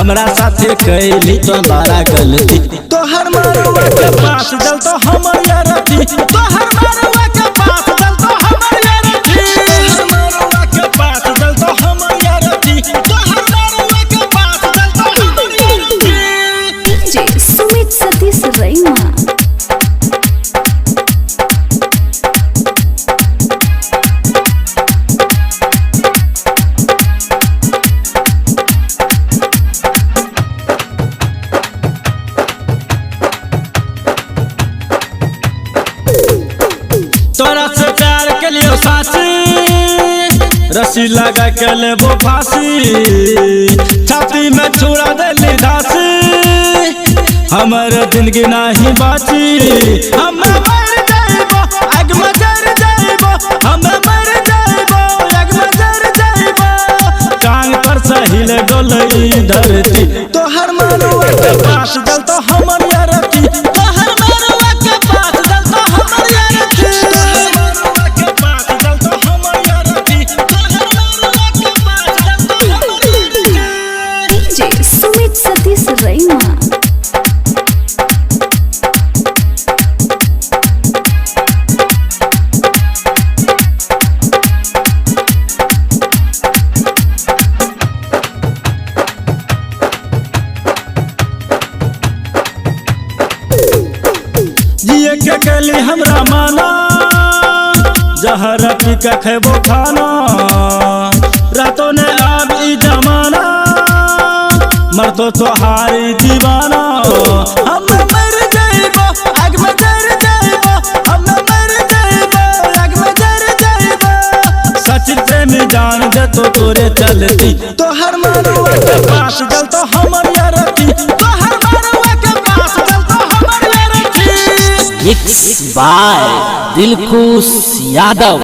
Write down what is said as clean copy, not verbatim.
हमरा साथे कैली तो बड़ा गलती। तोहर मरुआ के पास जल तो हमर यारती, तोहर मरुआ के पास जल तो हमर यारती, तोहर मरुआ के पास जल तो हमर यारती, तोहर मरुआ के पास जल तो हमर यारती। डीजे सुमित सतीश रैमा। तोरा से प्यार के लिए साथी रस्सी लगा के लेबो फांसी, छाती में छुड़ा देली धासी, हमर जिंदगी नहीं बाची। हम मर जाइबो आग में जर जाइबो, हम मर जाइबो आग में जर जाइबो, टांग पर सहिल डोलई धरती। तोहर मरुआ के पास जल तो हमर यारती, तोहर मरुआ के पास जल तो हमर यारती, तोहर मरुआ के पास जल तो हमर यारती, तोहर मरुआ के पास जल तो हमर यारती। डीजे सुमित सतीश रैमा। जिए के गली हमरा माना, जहर पी के खेबो खाना, रातों ने आब ई जमाना, मरतो तोहारी दीवाना। हम मर जाइबो आग में जर जाइबो, हम मर जाइबो आग में जर जाइबो, सचिन प्रेमी जान दे तो तोरे चलती। तोहर मरुआ के पास जल तो हमर यारती, तोहर मरुआ के पास जल तो हमर यारती। Mix by Dilkhush Yadav.